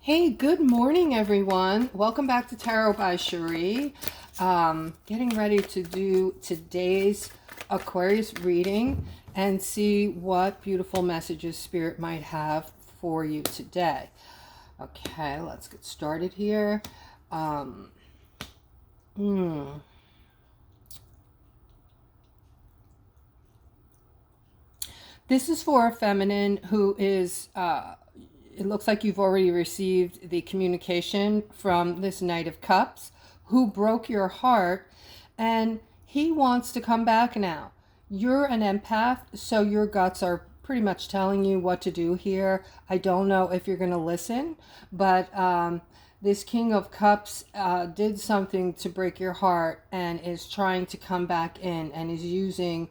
Hey, good morning, everyone. Welcome back to Tarot by Cherie. Getting ready to do today's Aquarius reading and see what beautiful messages Spirit might have for you today. Okay, let's get started here. This is for a feminine who is, it looks like you've already received the communication from this Knight of Cups who broke your heart, and he wants to come back now. You're an empath, so your guts are pretty much telling you what to do here. I don't know if you're going to listen, but this King of Cups did something to break your heart and is trying to come back in and is using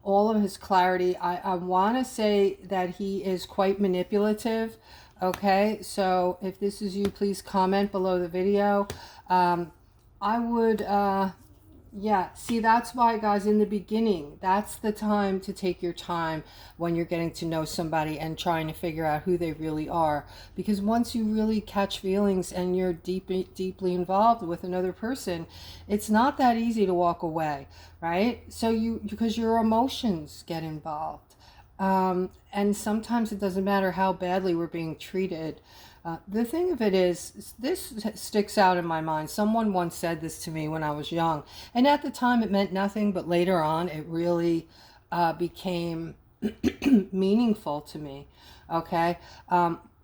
all of his clarity. I want to say that he is quite manipulative. Okay, so if this is you, please comment below the video. I would, yeah, see, that's why, guys, in the beginning, that's the time to take your time when you're getting to know somebody and trying to figure out who they really are. Because once you really catch feelings and you're deeply involved with another person, it's not that easy to walk away, right? So because your emotions get involved. And sometimes it doesn't matter how badly we're being treated. The thing of it is, this sticks out in my mind. Someone once said this to me when I was young, and at the time it meant nothing, but later on it really became meaningful to me. Okay,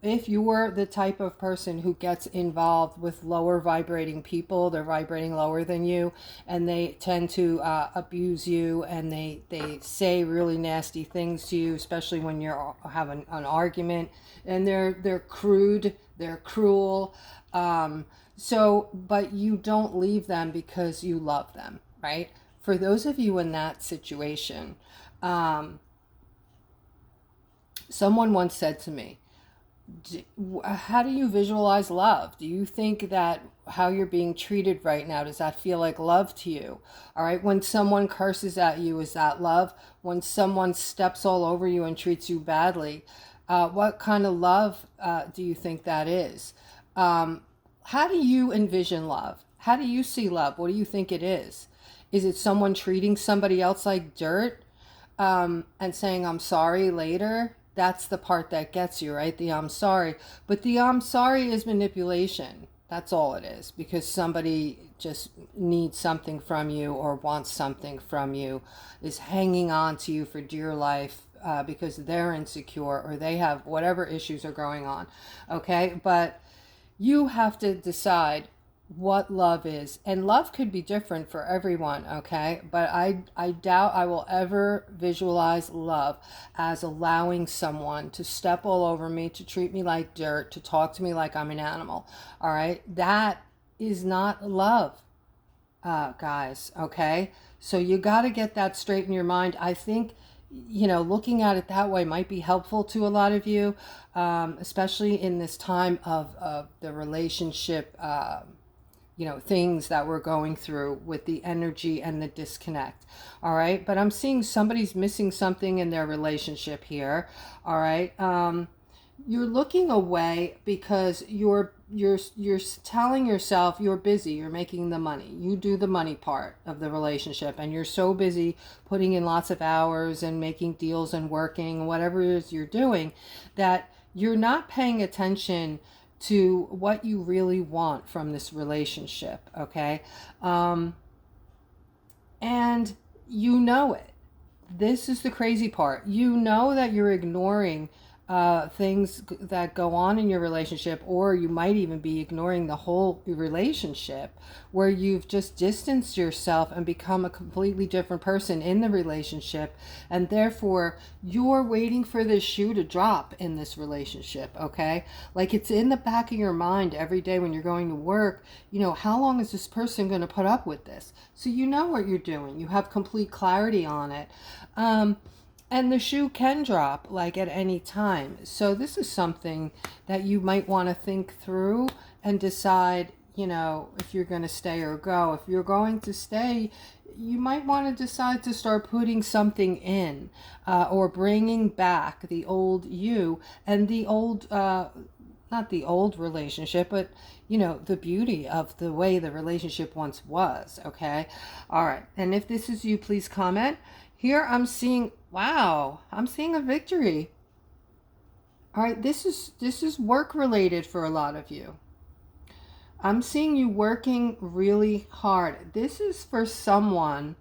if you're the type of person who gets involved with lower vibrating people, they're vibrating lower than you, and they tend to abuse you, and they say really nasty things to you, especially when you're having an argument, and they're crude, they're cruel. But you don't leave them because you love them, right? For those of you in that situation, someone once said to me, how do you visualize love? Do you think that how you're being treated right now, does that feel like love to you? All right, when someone curses at you, is that love? When someone steps all over you and treats you badly, what kind of love do you think that is? How do you envision love? How do you see love? What do you think it is? Is it someone treating somebody else like dirt and saying, I'm sorry later? That's the part that gets you, right? The I'm sorry. But the I'm sorry is manipulation. That's all it is, because somebody just needs something from you or wants something from you, is hanging on to you for dear life because they're insecure or they have whatever issues are going on. Okay, but you have to decide what love is, and love could be different for everyone. Okay, but I doubt I will ever visualize love as allowing someone to step all over me, to treat me like dirt, to talk to me like I'm an animal. All right, that is not love, guys. Okay, so you got to get that straight in your mind. I think, you know, looking at it that way might be helpful to a lot of you, especially in this time of the relationship, you know, things that we're going through with the energy and the disconnect. All right, but I'm seeing somebody's missing something in their relationship here. All right, you're looking away because you're telling yourself you're busy, you're making the money, you do the money part of the relationship, and you're so busy putting in lots of hours and making deals and working, whatever it is you're doing, that you're not paying attention to what you really want from this relationship. Okay, and you know it. This is the crazy part. You know that you're ignoring things that go on in your relationship, or you might even be ignoring the whole relationship, where you've just distanced yourself and become a completely different person in the relationship, and therefore you're waiting for this shoe to drop in this relationship. Okay, like it's in the back of your mind every day when you're going to work, you know, how long is this person going to put up with this? So you know what you're doing, you have complete clarity on it. And the shoe can drop like at any time. So this is something that you might want to think through and decide, you know, if you're going to stay or go. If you're going to stay, you might want to decide to start putting something in, or bringing back the old you and the old not the old relationship, but you know, the beauty of the way the relationship once was. Okay. All right. And if this is you, please comment. Here I'm seeing, wow, I'm seeing a victory. All right, this is work related for a lot of you. I'm seeing you working really hard. This is for someone,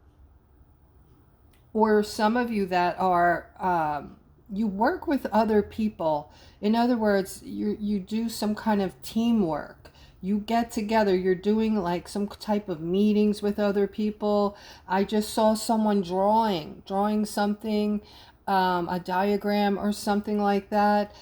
or some of you that are you work with other people. In other words, you do some kind of teamwork. You get together, you're doing like some type of meetings with other people. I just saw someone drawing something, a diagram or something like that.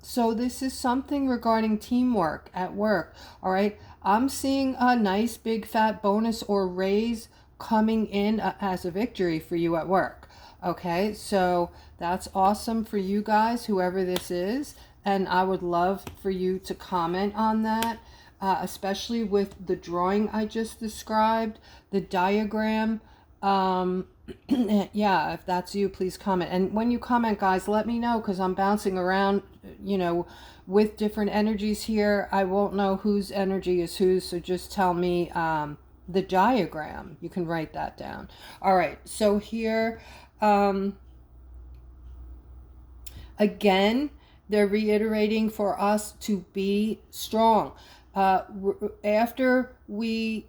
So this is something regarding teamwork at work. All right, I'm seeing a nice big fat bonus or raise coming in as a victory for you at work. Okay, so that's awesome for you guys, whoever this is. And I would love for you to comment on that, especially with the drawing I just described, the diagram. Yeah, if that's you, please comment. And when you comment, guys, let me know, because I'm bouncing around, you know, with different energies here. I won't know whose energy is whose, so just tell me the diagram. You can write that down. All right, so here, again, they're reiterating for us to be strong. After we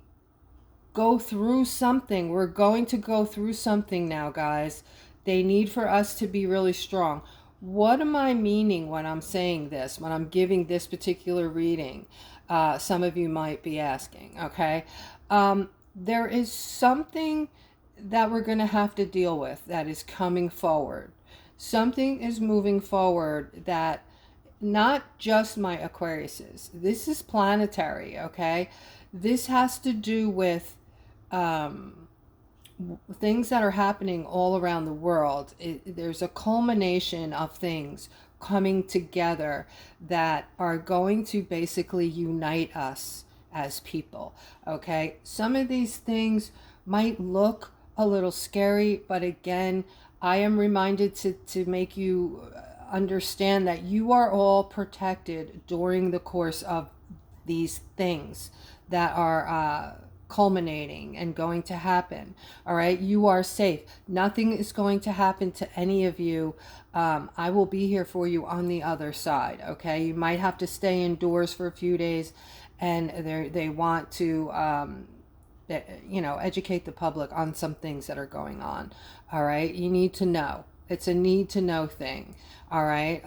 go through something, we're going to go through something now, guys. They need for us to be really strong. What am I meaning when I'm saying this, when I'm giving this particular reading? Some of you might be asking, okay? There is something that we're going to have to deal with that is coming forward. Something is moving forward that not just my Aquariuses. This is planetary, okay? This has to do with things that are happening all around the world. There's a culmination of things coming together that are going to basically unite us as people. Okay, some of these things might look a little scary, but again, I am reminded to make you understand that you are all protected during the course of these things that are culminating and going to happen. All right, you are safe. Nothing is going to happen to any of you. I will be here for you on the other side. Okay, you might have to stay indoors for a few days, and they want to you know, educate the public on some things that are going on. All right, you need to know. It's a need to know thing. All right,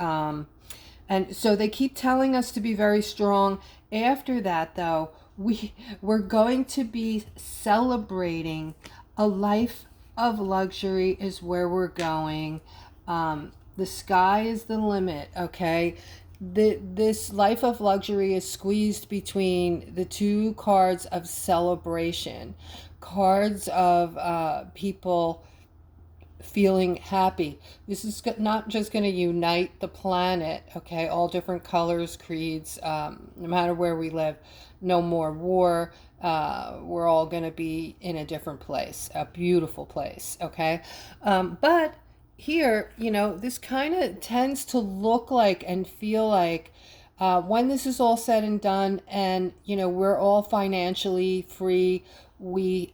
and so they keep telling us to be very strong. After that, though, we're going to be celebrating a life of luxury is where we're going. The sky is the limit, okay? This life of luxury is squeezed between the two cards of celebration, cards of people feeling happy. This is not just going to unite the planet, okay? All different colors, creeds, no matter where we live. No more war. We're all going to be in a different place, a beautiful place, okay? But here, you know, this kind of tends to look like and feel like when this is all said and done, and, you know, we're all financially free, we,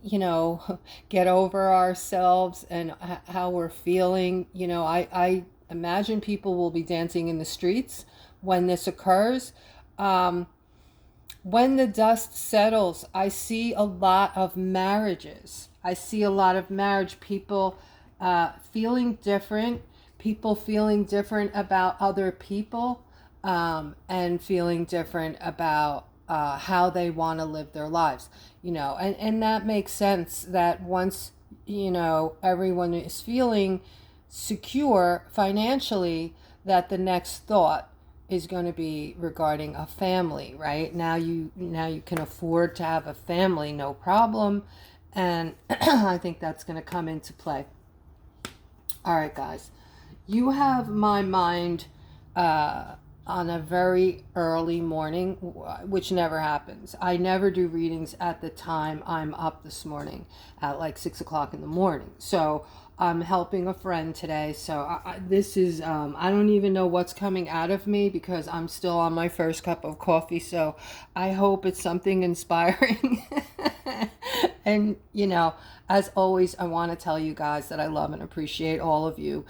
you know, get over ourselves and how we're feeling. You know, I imagine people will be dancing in the streets when this occurs. When the dust settles, I see a lot of marriages. I see a lot of marriage people feeling different, people feeling different about other people, and feeling different about how they want to live their lives, you know, and that makes sense that once, you know, everyone is feeling secure financially, that the next thought is going to be regarding a family, right? Now you can afford to have a family, no problem. And I think that's going to come into play. All right, guys, you have my mind on a very early morning, which never happens. I never do readings at the time I'm up this morning at like 6 o'clock in the morning. So I'm helping a friend today. So this is, I don't even know what's coming out of me because I'm still on my first cup of coffee. So I hope it's something inspiring. And, as always, I want to tell you guys that I love and appreciate all of you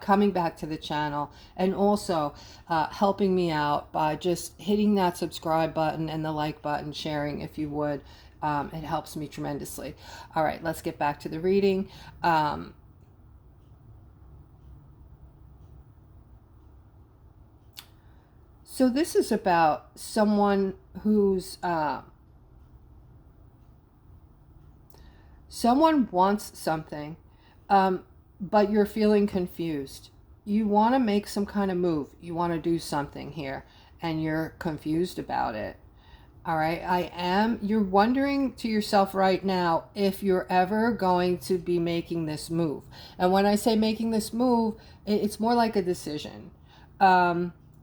coming back to the channel, and also helping me out by just hitting that subscribe button and the like button, sharing if you would. It helps me tremendously. All right, let's get back to the reading. So this is about someone who's someone wants something, but you're feeling confused. You want to make some kind of move. You want to do something here, and you're confused about it. All right, you're wondering to yourself right now if you're ever going to be making this move. And when I say making this move, it's more like a decision.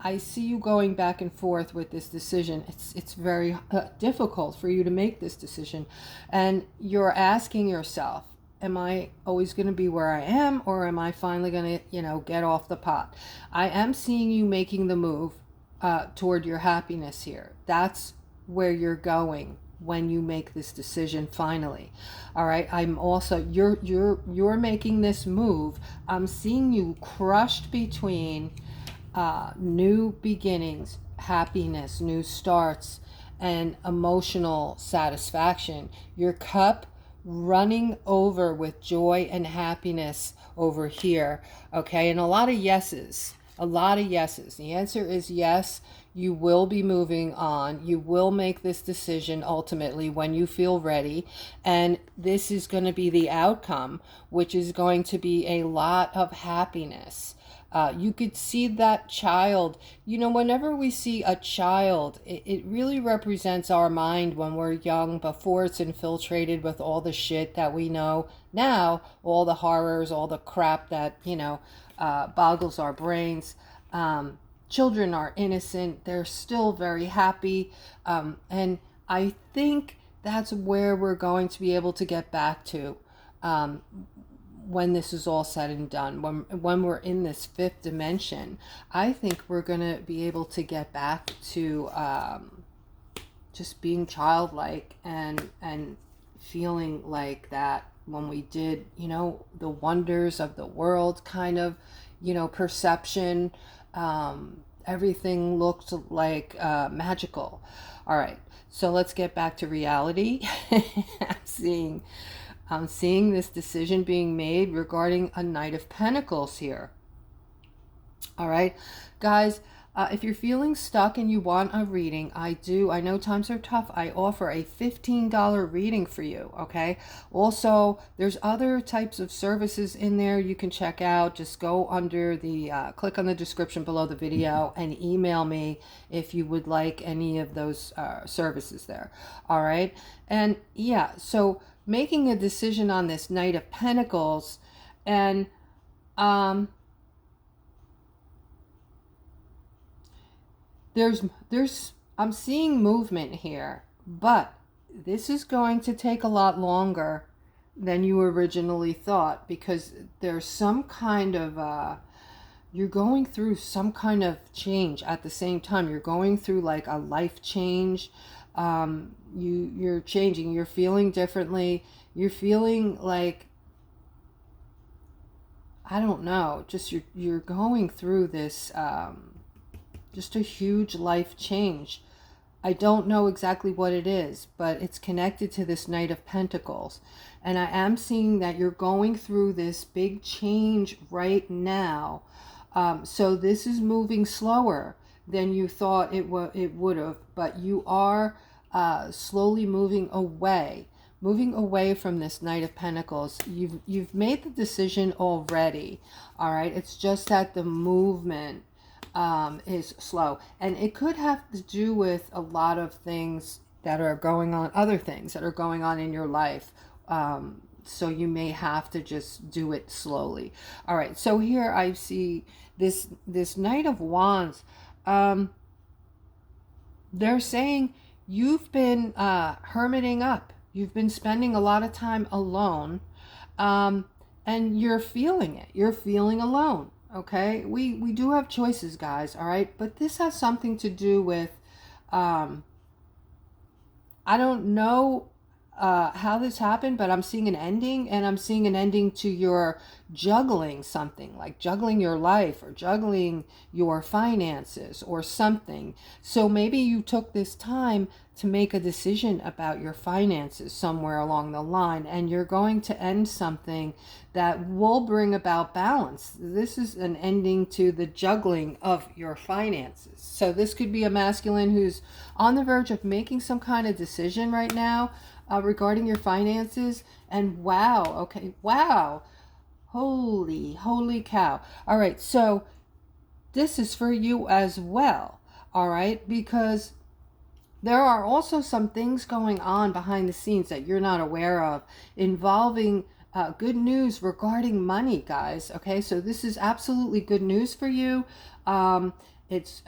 I see you going back and forth with this decision. It's very difficult for you to make this decision. And you're asking yourself, am I always going to be where I am, or am I finally going to, get off the pot? I am seeing you making the move toward your happiness here. That's where you're going when you make this decision finally. All right, I'm also, you're making this move. I'm seeing you crushed between new beginnings, happiness, new starts, and emotional satisfaction. Your cup running over with joy and happiness over here. Okay, and a lot of yeses. A lot of yeses. The answer is yes. You will be moving on. You will make this decision ultimately when you feel ready. And this is going to be the outcome, which is going to be a lot of happiness. You could see that child. Whenever we see a child, it really represents our mind when we're young, before it's infiltrated with all the shit that we know now, all the horrors, all the crap that, boggles our brains. Children are innocent. They're still very happy. And I think that's where we're going to be able to get back to when this is all said and done. When we're in this fifth dimension, I think we're going to be able to get back to just being childlike and feeling like that when we did, the wonders of the world kind of, perception. Everything looked like magical. All right, so let's get back to reality. I'm seeing this decision being made regarding a Knight of Pentacles here. All right, guys, if you're feeling stuck and you want a reading, I know times are tough. I offer a $15 reading for you, okay? Also, there's other types of services in there you can check out. Just go under the, click on the description below the video and email me if you would like any of those services there, all right? And yeah, so making a decision on this Knight of Pentacles, and I'm seeing movement here, but this is going to take a lot longer than you originally thought, because there's some kind of you're going through some kind of change at the same time. You're going through like a life change. You're changing. You're feeling differently. You're feeling like, I don't know, just you're going through this just a huge life change. I don't know exactly what it is, but it's connected to this Knight of Pentacles. And I am seeing that you're going through this big change right now. So this is moving slower than you thought it would have, but you are slowly moving away from this Knight of Pentacles. You've made the decision already. All right, it's just that the movement is slow, and it could have to do with a lot of things that are going on, other things that are going on in your life. So you may have to just do it slowly. All right, so here I see this Knight of Wands. They're saying you've been hermiting up. You've been spending a lot of time alone. and you're feeling it. You're feeling alone. Okay, we do have choices, guys. All right, but this has something to do with I don't know how this happened, but I'm seeing an ending, and I'm seeing an ending to your juggling something, like juggling your life or juggling your finances or something. So maybe you took this time to make a decision about your finances somewhere along the line, and you're going to end something that will bring about balance. This is an ending to the juggling of your finances. So this could be a masculine who's on the verge of making some kind of decision right now regarding your finances. And wow, okay, wow, holy cow. All right, so this is for you as well. All right, because there are also some things going on behind the scenes that you're not aware of involving good news regarding money, guys. Okay, so this is absolutely good news for you. It's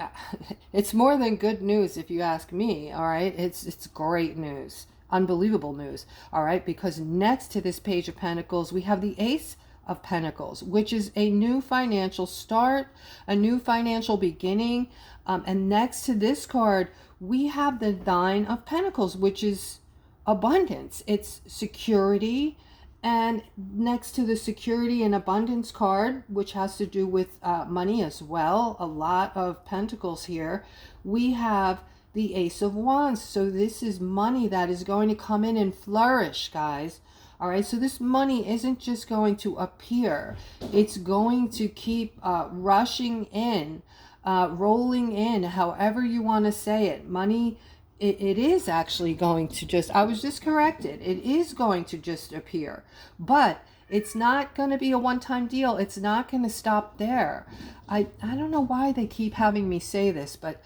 it's more than good news if you ask me. All right, it's great news, unbelievable news. All right, because next to this Page of Pentacles we have the Ace of Pentacles, which is a new financial start, a new financial beginning. And next to this card we have the Nine of Pentacles, which is abundance. It's security. And next to the security and abundance card, which has to do with money as well, a lot of pentacles here, we have the Ace of Wands. So this is money that is going to come in and flourish, guys. All right, so this money isn't just going to appear. It's going to keep rushing in, rolling in, however you want to say it. Money, it is actually going to just, I was just corrected. It is going to just appear, but it's not going to be a one-time deal. It's not going to stop there. I don't know why they keep having me say this, but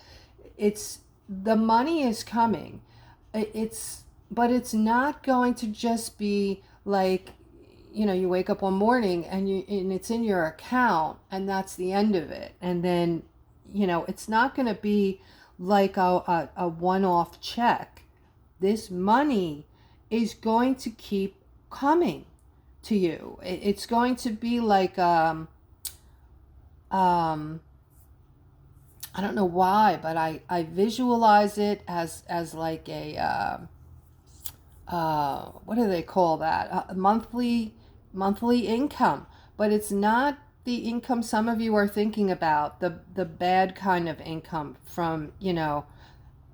the money is coming. But it's not going to just be like, you wake up one morning and it's in your account and that's the end of it. And then, it's not going to be like a one-off check. This money is going to keep coming to you. It's going to be like, I don't know why, but I visualize it as like a, what do they call that? A monthly income, but it's not the income some of you are thinking about, the bad kind of income from,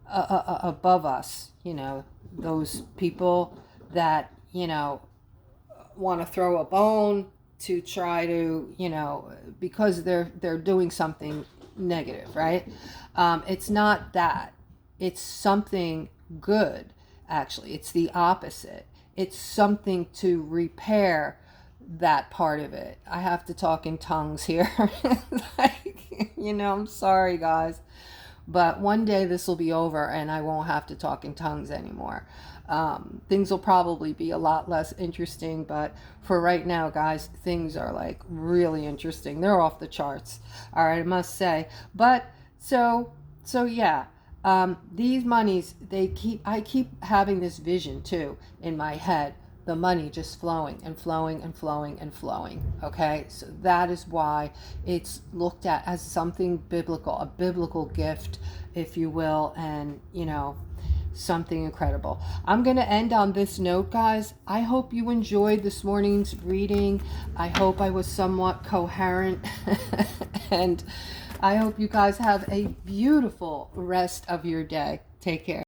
above us, those people that, want to throw a bone to try to, because they're doing something negative, right? It's not that. It's something good, actually. It's the opposite. It's something to repair that part of it. I have to talk in tongues here. I'm sorry, guys. But one day this will be over and I won't have to talk in tongues anymore. Things will probably be a lot less interesting, but for right now, guys, things are like really interesting. They're off the charts. All right, I must say. But so yeah. These monies, I keep having this vision too in my head, the money just flowing and flowing and flowing and flowing. Okay, so that is why it's looked at as something biblical, a biblical gift, if you will, and something incredible. I'm going to end on this note, guys. I hope you enjoyed this morning's reading. I hope I was somewhat coherent and I hope you guys have a beautiful rest of your day. Take care.